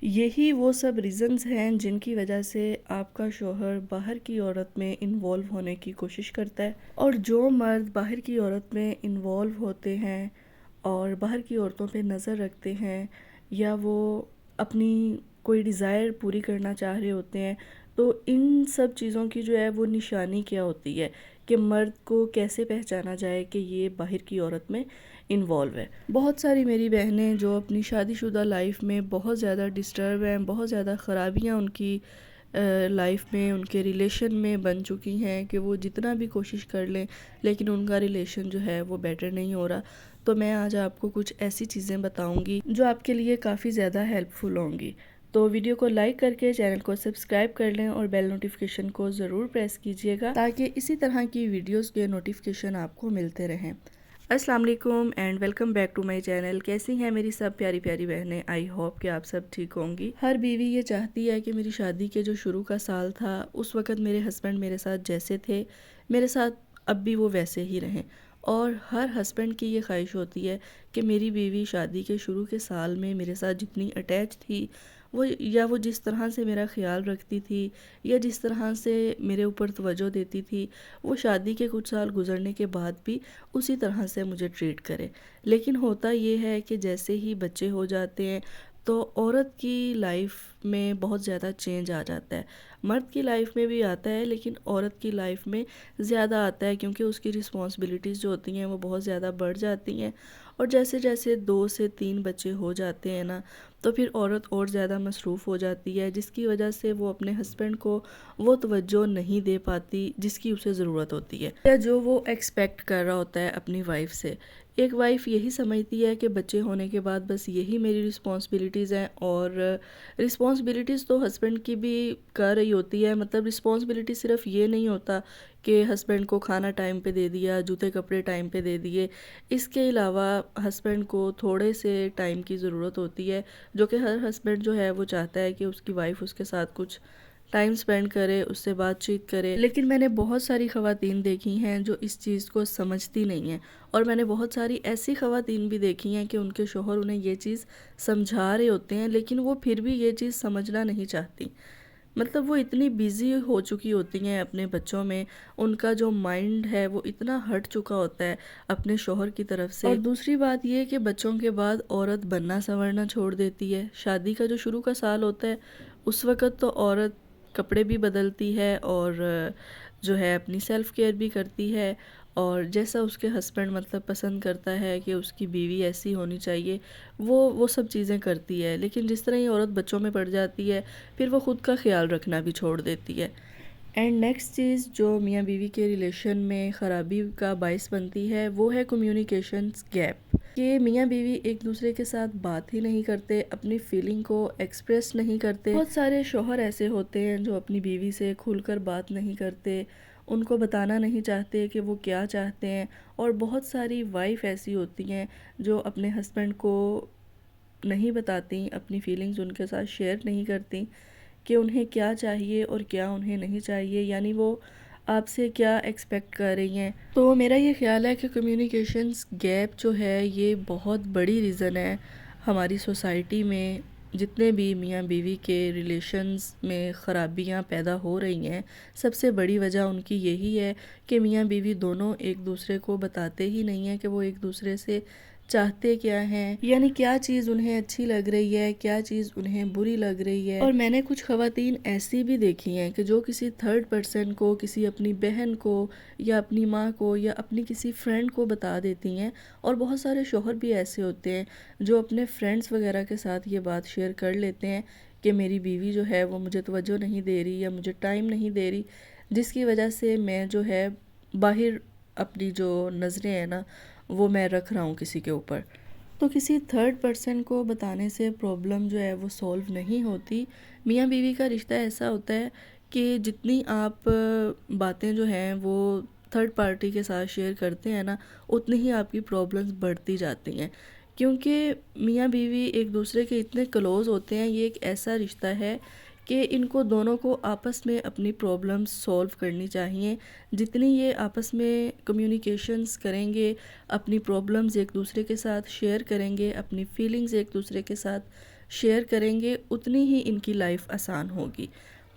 یہی وہ سب ریزنز ہیں جن کی وجہ سے آپ کا شوہر باہر کی عورت میں انوالو ہونے کی کوشش کرتا ہے، اور جو مرد باہر کی عورت میں انوالو ہوتے ہیں اور باہر کی عورتوں پہ نظر رکھتے ہیں، یا وہ اپنی کوئی ڈیزائر پوری کرنا چاہ رہے ہوتے ہیں، تو ان سب چیزوں کی جو ہے وہ نشانی کیا ہوتی ہے کہ مرد کو کیسے پہچانا جائے کہ یہ باہر کی عورت میں انوالو ہے۔ بہت ساری میری بہنیں جو اپنی شادی شدہ لائف میں بہت زیادہ ڈسٹرب ہیں، بہت زیادہ خرابیاں ان کی لائف میں، ان کے ریلیشن میں بن چکی ہیں کہ وہ جتنا بھی کوشش کر لیں لیکن ان کا ریلیشن جو ہے وہ بیٹر نہیں ہو رہا، تو میں آج آپ کو کچھ ایسی چیزیں بتاؤں گی جو آپ کے لیے کافی زیادہ ہیلپ فل ہوں گی۔ تو ویڈیو کو لائک کر کے چینل کو سبسکرائب کر لیں اور بیل نوٹیفیکیشن کو ضرور پریس کیجیے گا تاکہ اسی طرح کی ویڈیوز کے نوٹیفیکیشن آپ کو ملتے رہیں۔ السلام علیکم and welcome back to my channel. کیسی ہیں میری سب پیاری پیاری بہنیں؟ آئی ہوپ کہ آپ سب ٹھیک ہوں گی۔ ہر بیوی یہ چاہتی ہے کہ میری شادی کے جو شروع کا سال تھا اس وقت میرے ہسبینڈ میرے ساتھ جیسے تھے میرے ساتھ اب بھی وہ ویسے ہی رہیں، اور ہر ہسبینڈ کی یہ خواہش ہوتی ہے کہ میری بیوی شادی کے شروع کے سال میں میرے ساتھ جتنی اٹیچ تھی، وہ جس طرح سے میرا خیال رکھتی تھی یا جس طرح سے میرے اوپر توجہ دیتی تھی، وہ شادی کے کچھ سال گزرنے کے بعد بھی اسی طرح سے مجھے ٹریٹ کرے۔ لیکن ہوتا یہ ہے کہ جیسے ہی بچے ہو جاتے ہیں تو عورت کی لائف میں بہت زیادہ چینج آ جاتا ہے۔ مرد کی لائف میں بھی آتا ہے لیکن عورت کی لائف میں زیادہ آتا ہے، کیونکہ اس کی رسپانسبلٹیز جو ہوتی ہیں وہ بہت زیادہ بڑھ جاتی ہیں، اور جیسے جیسے 2 سے 3 بچے ہو جاتے ہیں نا، تو پھر عورت اور زیادہ مصروف ہو جاتی ہے، جس کی وجہ سے وہ اپنے ہسبینڈ کو وہ توجہ نہیں دے پاتی جس کی اسے ضرورت ہوتی ہے یا جو وہ ایکسپیکٹ کر رہا ہوتا ہے اپنی وائف سے۔ ایک وائف یہی سمجھتی ہے کہ بچے ہونے کے بعد بس یہی میری رسپانسبلٹیز ہیں، اور رسپانسبلٹیز تو ہسبینڈ کی بھی کر رہی ہوتی ہے۔ مطلب رسپانسبلٹی صرف یہ نہیں ہوتا کہ ہسبینڈ کو کھانا ٹائم پہ دے دیا، جوتے کپڑے ٹائم پہ دے دیے، اس کے علاوہ ہسبینڈ کو تھوڑے سے ٹائم کی ضرورت ہوتی ہے، جو کہ ہر ہسبینڈ جو ہے وہ چاہتا ہے کہ اس کی وائف اس کے ساتھ کچھ ٹائم سپینڈ کرے، اس سے بات چیت کرے۔ لیکن میں نے بہت ساری خواتین دیکھی ہیں جو اس چیز کو سمجھتی نہیں ہیں، اور میں نے بہت ساری ایسی خواتین بھی دیکھی ہیں کہ ان کے شوہر انہیں یہ چیز سمجھا رہے ہوتے ہیں لیکن وہ پھر بھی یہ چیز سمجھنا نہیں چاہتی۔ مطلب وہ اتنی بیزی ہو چکی ہوتی ہیں اپنے بچوں میں، ان کا جو مائنڈ ہے وہ اتنا ہٹ چکا ہوتا ہے اپنے شوہر کی طرف سے۔ اور دوسری بات یہ کہ بچوں کے بعد عورت بننا سنورنا چھوڑ دیتی ہے۔ شادی کا جو شروع کا سال ہوتا ہے اس وقت تو عورت کپڑے بھی بدلتی ہے اور جو ہے اپنی سیلف کیئر بھی کرتی ہے، اور جیسا اس کے ہسبینڈ مطلب پسند کرتا ہے کہ اس کی بیوی ایسی ہونی چاہیے وہ سب چیزیں کرتی ہے۔ لیکن جس طرح ہی عورت بچوں میں پڑ جاتی ہے پھر وہ خود کا خیال رکھنا بھی چھوڑ دیتی ہے۔ اینڈ نیکسٹ چیز جو میاں بیوی کے ریلیشن میں خرابی کا باعث بنتی ہے وہ ہے کمیونیکیشنز گیپ، کہ میاں بیوی ایک دوسرے کے ساتھ بات ہی نہیں کرتے، اپنی فیلنگ کو ایکسپریس نہیں کرتے۔ بہت سارے شوہر ایسے ہوتے ہیں جو اپنی بیوی سے کھل کر بات نہیں کرتے، ان کو بتانا نہیں چاہتے کہ وہ کیا چاہتے ہیں، اور بہت ساری وائف ایسی ہوتی ہیں جو اپنے ہسبینڈ کو نہیں بتاتی، اپنی فیلنگز ان کے ساتھ شیئر نہیں کرتی کہ انہیں کیا چاہیے اور کیا انہیں نہیں چاہیے، یعنی وہ آپ سے کیا ایکسپیکٹ کر رہی ہیں۔ تو میرا یہ خیال ہے کہ کمیونیکیشنز گیپ جو ہے یہ بہت بڑی ریزن ہے ہماری سوسائٹی میں جتنے بھی میاں بیوی کے ریلیشنز میں خرابیاں پیدا ہو رہی ہیں۔ سب سے بڑی وجہ ان کی یہی ہے کہ میاں بیوی دونوں ایک دوسرے کو بتاتے ہی نہیں ہیں کہ وہ ایک دوسرے سے چاہتے کیا ہیں، یعنی کیا چیز انہیں اچھی لگ رہی ہے، کیا چیز انہیں بری لگ رہی ہے۔ اور میں نے کچھ خواتین ایسی بھی دیکھی ہیں کہ جو کسی تھرڈ پرسن کو، کسی اپنی بہن کو یا اپنی ماں کو یا اپنی کسی فرینڈ کو بتا دیتی ہیں، اور بہت سارے شوہر بھی ایسے ہوتے ہیں جو اپنے فرینڈز وغیرہ کے ساتھ یہ بات شیئر کر لیتے ہیں کہ میری بیوی جو ہے وہ مجھے توجہ نہیں دے رہی یا مجھے ٹائم نہیں دے رہی، جس کی وجہ سے میں جو ہے باہر اپنی جو نظریں ہیں نا وہ میں رکھ رہا ہوں کسی کے اوپر۔ تو کسی تھرڈ پرسن کو بتانے سے پرابلم جو ہے وہ سولو نہیں ہوتی۔ میاں بیوی کا رشتہ ایسا ہوتا ہے کہ جتنی آپ باتیں جو ہیں وہ تھرڈ پارٹی کے ساتھ شیئر کرتے ہیں نا، اتنی ہی آپ کی پرابلمز بڑھتی جاتی ہیں، کیونکہ میاں بیوی ایک دوسرے کے اتنے کلوز ہوتے ہیں۔ یہ ایک ایسا رشتہ ہے کہ ان کو دونوں کو آپس میں اپنی پرابلمز سولو کرنی چاہیے۔ جتنی یہ آپس میں کمیونیکیشنز کریں گے، اپنی پرابلمز ایک دوسرے کے ساتھ شیئر کریں گے، اپنی فیلنگز ایک دوسرے کے ساتھ شیئر کریں گے اتنی ہی ان کی لائف آسان ہوگی۔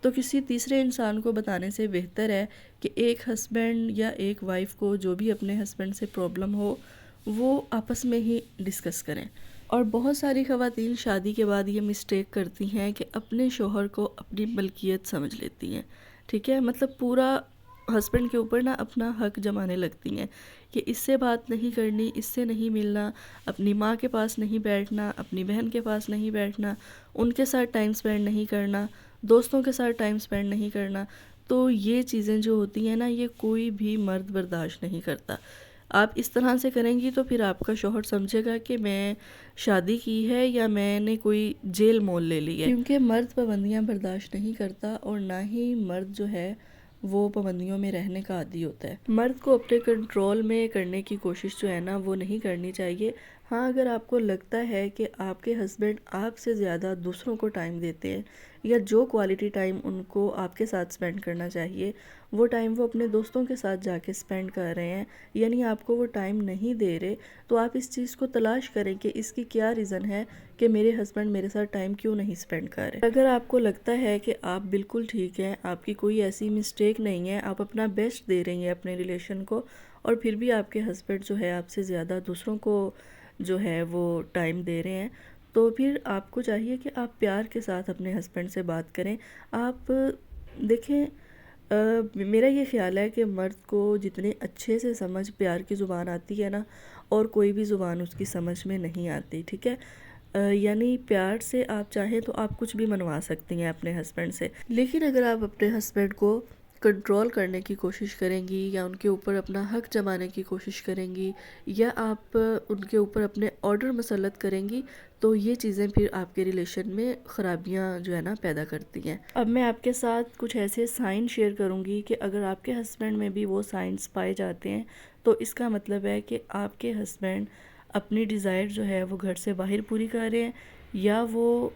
تو کسی تیسرے انسان کو بتانے سے بہتر ہے کہ ایک ہسبینڈ یا ایک وائف کو جو بھی اپنے ہسبینڈ سے پرابلم ہو وہ آپس میں ہی ڈسکس کریں۔ اور بہت ساری خواتین شادی کے بعد یہ مسٹیک کرتی ہیں کہ اپنے شوہر کو اپنی ملکیت سمجھ لیتی ہیں، ٹھیک ہے، مطلب پورا ہسبینڈ کے اوپر نا اپنا حق جمانے لگتی ہیں کہ اس سے بات نہیں کرنی، اس سے نہیں ملنا، اپنی ماں کے پاس نہیں بیٹھنا، اپنی بہن کے پاس نہیں بیٹھنا، ان کے ساتھ ٹائم سپینڈ نہیں کرنا، دوستوں کے ساتھ ٹائم سپینڈ نہیں کرنا۔ تو یہ چیزیں جو ہوتی ہیں نا یہ کوئی بھی مرد برداشت نہیں کرتا۔ آپ اس طرح سے کریں گی تو پھر آپ کا شوہر سمجھے گا کہ میں شادی کی ہے یا میں نے کوئی جیل مول لے لی ہے، کیونکہ مرد پابندیاں برداشت نہیں کرتا اور نہ ہی مرد جو ہے وہ پابندیوں میں رہنے کا عادی ہوتا ہے۔ مرد کو اپنے کنٹرول میں کرنے کی کوشش جو ہے نا وہ نہیں کرنی چاہیے۔ ہاں اگر آپ کو لگتا ہے کہ آپ کے ہسبینڈ آپ سے زیادہ دوسروں کو ٹائم دیتے ہیں یا جو کوالٹی ٹائم ان کو آپ کے ساتھ سپینڈ کرنا چاہیے وہ ٹائم وہ اپنے دوستوں کے ساتھ جا کے سپینڈ کر رہے ہیں، یعنی آپ کو وہ ٹائم نہیں دے رہے، تو آپ اس چیز کو تلاش کریں کہ اس کی کیا ریزن ہے کہ میرے ہسبینڈ میرے ساتھ ٹائم کیوں نہیں سپینڈ کر رہے۔ اگر آپ کو لگتا ہے کہ آپ بالکل ٹھیک ہیں، آپ کی کوئی ایسی مسٹیک نہیں ہے، آپ اپنا بیسٹ دے رہی ہیں اپنے ریلیشن کو، اور پھر بھی آپ کے ہسبینڈ جو ہے آپ سے زیادہ دوسروں کو جو ہے وہ ٹائم دے رہے ہیں، تو پھر آپ کو چاہیے کہ آپ پیار کے ساتھ اپنے ہسبینڈ سے بات کریں۔ آپ دیکھیں میرا یہ خیال ہے کہ مرد کو جتنے اچھے سے سمجھ پیار کی زبان آتی ہے نا اور کوئی بھی زبان اس کی سمجھ میں نہیں آتی، ٹھیک ہے، یعنی پیار سے آپ چاہیں تو آپ کچھ بھی منوا سکتی ہیں اپنے ہسبینڈ سے، لیکن اگر آپ اپنے ہسبینڈ کو کنٹرول کرنے کی کوشش کریں گی یا ان کے اوپر اپنا حق جمانے کی کوشش کریں گی یا آپ ان کے اوپر اپنے آرڈر مسلط کریں گی تو یہ چیزیں پھر آپ کے ریلیشن میں خرابیاں جو ہے نا پیدا کرتی ہیں۔ اب میں آپ کے ساتھ کچھ ایسے سائن شیئر کروں گی کہ اگر آپ کے ہسبینڈ میں بھی وہ سائنس پائے جاتے ہیں تو اس کا مطلب ہے کہ آپ کے ہسبینڈ اپنی ڈیزائر جو ہے وہ گھر سے باہر پوری کر رہے ہیں یا وہ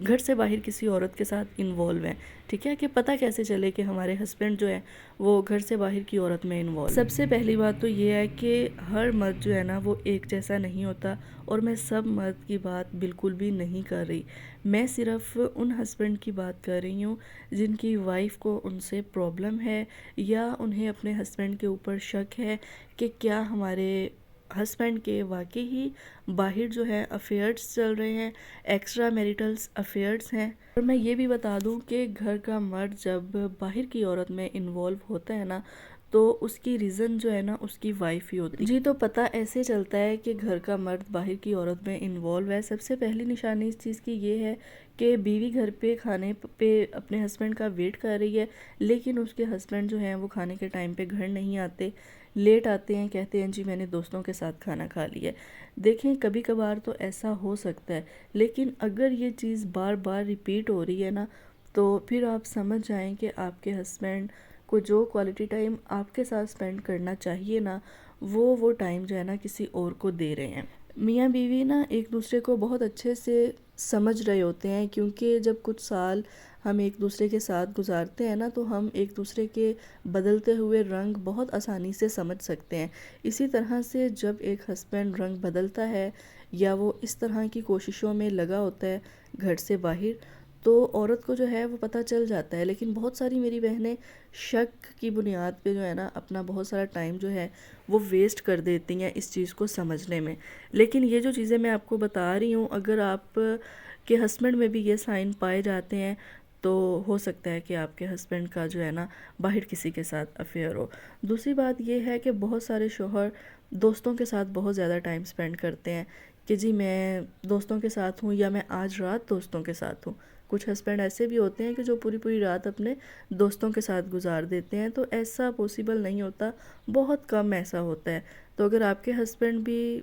گھر سے باہر کسی عورت کے ساتھ انوالو ہیں، ٹھیک ہے، کہ پتہ کیسے چلے کہ ہمارے ہسبینڈ جو ہے وہ گھر سے باہر کی عورت میں انوالو۔ سب سے پہلی بات تو یہ ہے کہ ہر مرد جو ہے نا وہ ایک جیسا نہیں ہوتا، اور میں سب مرد کی بات بالکل بھی نہیں کر رہی، میں صرف ان ہسبینڈ کی بات کر رہی ہوں جن کی وائف کو ان سے پرابلم ہے یا انہیں اپنے ہسبینڈ کے اوپر شک ہے کہ کیا ہمارے ہسبینڈ کے واقعی ہی باہر جو ہے افیئرز چل رہے ہیں، ایکسٹرا میریٹلز افیئرز ہیں۔ اور میں یہ بھی بتا دوں کہ گھر کا مرد جب باہر کی عورت میں انوالو ہوتا ہے نا تو اس کی ریزن جو ہے نا اس کی وائف ہی ہوتی ہے۔ جی تو پتہ ایسے چلتا ہے کہ گھر کا مرد باہر کی عورت میں انوالو ہے، سب سے پہلی نشانی اس چیز کی یہ ہے کہ بیوی گھر پہ کھانے پہ اپنے ہسبینڈ کا ویٹ کر رہی ہے لیکن اس کے ہسبینڈ جو ہیں وہ کھانے کے ٹائم پہ گھر نہیں آتے، لیٹ آتے ہیں، کہتے ہیں جی میں نے دوستوں کے ساتھ کھانا کھا لیا ہے۔ دیکھیں کبھی کبھار تو ایسا ہو سکتا ہے، لیکن اگر یہ چیز بار بار ریپیٹ ہو رہی ہے نا تو پھر آپ سمجھ جائیں کہ آپ کے ہسبینڈ کو جو کوالٹی ٹائم آپ کے ساتھ سپینڈ کرنا چاہیے نا وہ ٹائم جو ہے نا کسی اور کو دے رہے ہیں۔ میاں بیوی نا ایک دوسرے کو بہت اچھے سے سمجھ رہے ہوتے ہیں، کیونکہ جب کچھ سال ہم ایک دوسرے کے ساتھ گزارتے ہیں نا تو ہم ایک دوسرے کے بدلتے ہوئے رنگ بہت آسانی سے سمجھ سکتے ہیں۔ اسی طرح سے جب ایک ہسبینڈ رنگ بدلتا ہے یا وہ اس طرح کی کوششوں میں لگا ہوتا ہے گھر سے باہر تو عورت کو جو ہے وہ پتہ چل جاتا ہے، لیکن بہت ساری میری بہنیں شک کی بنیاد پہ جو ہے نا اپنا بہت سارا ٹائم جو ہے وہ ویسٹ کر دیتی ہیں اس چیز کو سمجھنے میں۔ لیکن یہ جو چیزیں میں آپ کو بتا رہی ہوں اگر آپ کے ہسبینڈ میں بھی یہ سائن پائے جاتے ہیں تو ہو سکتا ہے کہ آپ کے ہسبینڈ کا جو ہے نا باہر کسی کے ساتھ افیئر ہو۔ دوسری بات یہ ہے کہ بہت سارے شوہر دوستوں کے ساتھ بہت زیادہ ٹائم سپینڈ کرتے ہیں کہ جی میں دوستوں کے ساتھ ہوں یا میں آج رات دوستوں کے ساتھ ہوں۔ کچھ ہسبینڈ ایسے بھی ہوتے ہیں کہ جو پوری رات اپنے دوستوں کے ساتھ گزار دیتے ہیں، تو ایسا پوسیبل نہیں ہوتا، بہت کم ایسا ہوتا ہے۔ تو اگر آپ کے ہسبینڈ بھی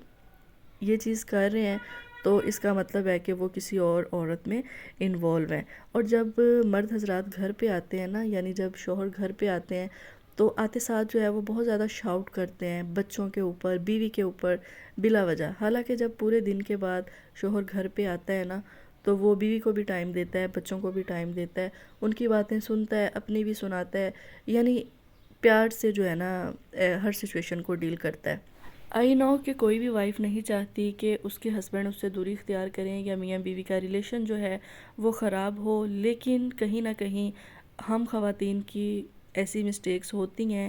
یہ چیز کر رہے ہیں تو اس کا مطلب ہے کہ وہ کسی اور عورت میں انوالو ہیں۔ اور جب مرد حضرات گھر پہ آتے ہیں نا، یعنی جب شوہر گھر پہ آتے ہیں تو آتے ساتھ جو ہے وہ بہت زیادہ شاؤٹ کرتے ہیں بچوں کے اوپر، بیوی کے اوپر بلا وجہ، حالانکہ جب پورے دن کے بعد شوہر گھر پہ آتا ہے نا تو وہ بیوی کو بھی ٹائم دیتا ہے، بچوں کو بھی ٹائم دیتا ہے، ان کی باتیں سنتا ہے، اپنی بھی سناتا ہے، یعنی پیار سے جو ہے نا ہر سچویشن کو ڈیل کرتا ہے۔ آئی نو کہ کوئی بھی وائف نہیں چاہتی کہ اس کے ہسبینڈ اس سے دوری اختیار کریں یا میاں بیوی کا ریلیشن جو ہے وہ خراب ہو، لیکن کہیں نہ کہیں ہم خواتین کی ایسی مسٹیکس ہوتی ہیں،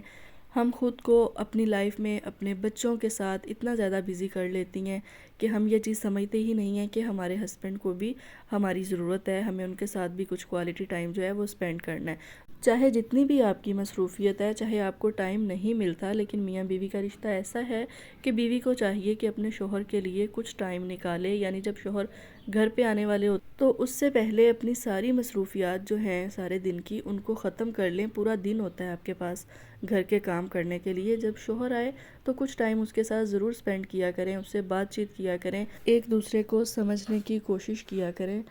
ہم خود کو اپنی لائف میں اپنے بچوں کے ساتھ اتنا زیادہ بیزی کر لیتی ہیں کہ ہم یہ چیز سمجھتے ہی نہیں ہیں کہ ہمارے ہسبینڈ کو بھی ہماری ضرورت ہے، ہمیں ان کے ساتھ بھی کچھ کوالٹی ٹائم جو ہے وہ اسپینڈ کرنا ہے۔ چاہے جتنی بھی آپ کی مصروفیت ہے، چاہے آپ کو ٹائم نہیں ملتا، لیکن میاں بیوی کا رشتہ ایسا ہے کہ بیوی کو چاہیے کہ اپنے شوہر کے لیے کچھ ٹائم نکالے، یعنی جب شوہر گھر پہ آنے والے ہوتے تو اس سے پہلے اپنی ساری مصروفیات جو ہیں سارے دن کی ان کو ختم کر لیں۔ پورا دن ہوتا ہے آپ کے پاس گھر کے کام کرنے کے لیے، جب شوہر آئے تو کچھ ٹائم اس کے ساتھ ضرور سپینڈ کیا کریں، اس سے بات چیت کیا کریں، ایک دوسرے کو سمجھنے کی کوشش کیا کریں۔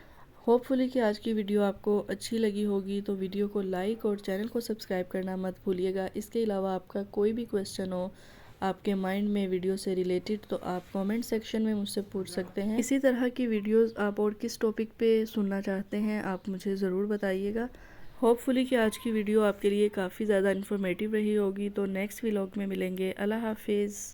ہوپ فلی کہ آج کی ویڈیو آپ کو اچھی لگی ہوگی، تو ویڈیو کو لائک اور چینل کو سبسکرائب کرنا مت بھولیے گا۔ اس کے علاوہ آپ کا کوئی بھی کویسچن ہو آپ کے مائنڈ میں ویڈیو سے ریلیٹڈ، تو آپ کومنٹ سیکشن میں مجھ سے پوچھ سکتے ہیں۔ اسی طرح کی ویڈیوز آپ اور کس ٹاپک پہ سننا چاہتے ہیں آپ مجھے ضرور بتائیے گا۔ ہوپ فلی کہ آج کی ویڈیو آپ کے لیے کافی زیادہ انفارمیٹیو رہی ہوگی، تو نیکسٹ ولاگ میں ملیں گے۔ اللہ حافظ۔